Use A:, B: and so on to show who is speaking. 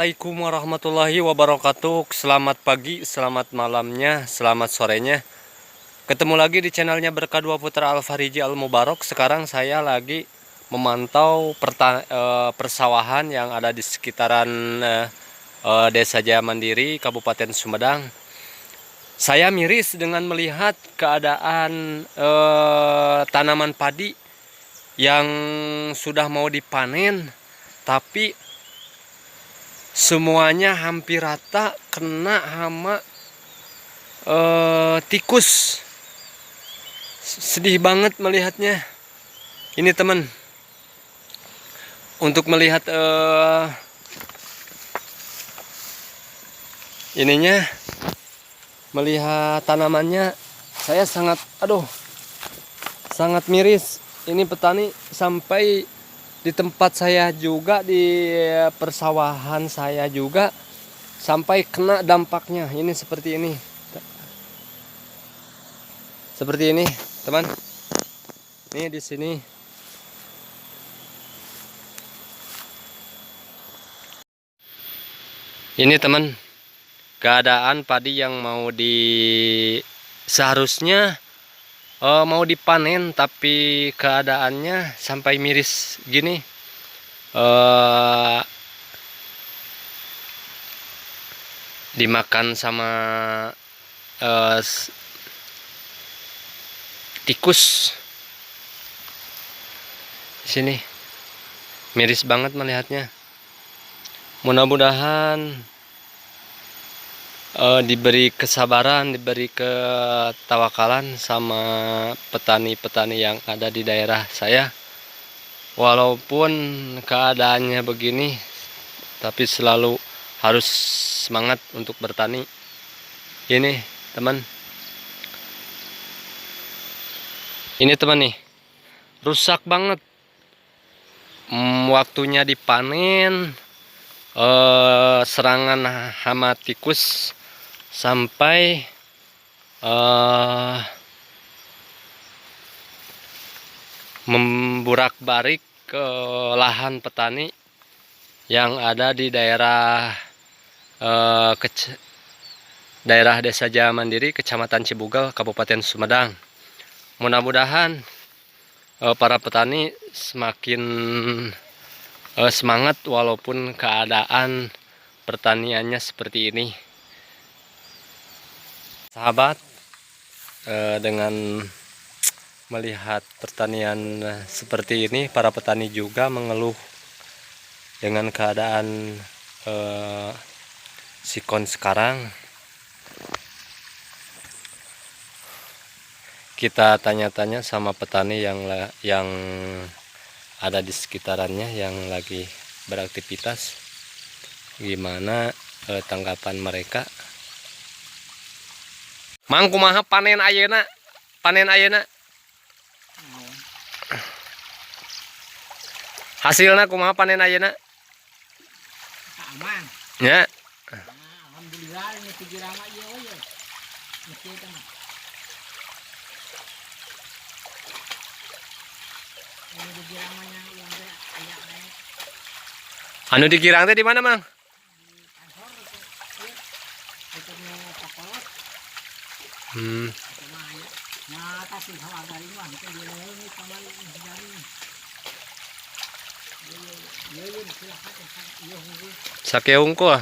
A: Assalamualaikum warahmatullahi wabarakatuh. Selamat pagi, selamat malamnya, selamat sorenya. Ketemu lagi di channelnya Berkah Dua Putra Al-Fariji Al-Mubarok. Sekarang saya lagi memantau persawahan yang ada di sekitaran Desa Jaya Mandiri, Kabupaten Sumedang. Saya miris dengan melihat keadaan tanaman padi yang sudah mau dipanen, tapi semuanya hampir rata kena hama tikus. Sedih banget melihatnya. Ini teman, untuk melihat melihat tanamannya, saya sangat miris. Ini petani sampai di tempat saya juga, di persawahan saya juga, sampai kena dampaknya. Ini seperti ini. Seperti ini, teman. Ini di sini. Ini teman, keadaan padi yang seharusnya mau dipanen, tapi keadaannya sampai miris gini. Dimakan sama tikus. Di sini miris banget melihatnya. Mudah-mudahan diberi kesabaran, diberi ketawakalan sama petani-petani yang ada di daerah saya. Walaupun keadaannya begini, tapi selalu harus semangat untuk bertani. Ini teman, nih, rusak banget. Waktunya dipanen, serangan hama tikus sampai memburak-barik ke lahan petani yang ada di daerah Desa Jaya Mandiri, Kecamatan Cibugal, Kabupaten Sumedang. Mudah-mudahan para petani semakin semangat walaupun keadaan pertaniannya seperti ini. Sahabat, dengan melihat pertanian seperti ini, para petani juga mengeluh dengan keadaan sikon sekarang. Kita tanya-tanya sama petani yang ada di sekitarannya yang lagi beraktivitas, gimana tanggapan mereka. Mang, kumaha panen ayeuna? Hasilnya kumaha panen ayeuna?
B: Aman.
A: Ya.
B: Alhamdulillah ini pijirama ieu we. Ini pijiramanya yang aya naik.
A: Anu dikirang teh di mana, Mang?
B: Kantor itu pakolot. Nah, tapi hawa dari mah itu dia ini kembali dari.
A: Sakeungku ah.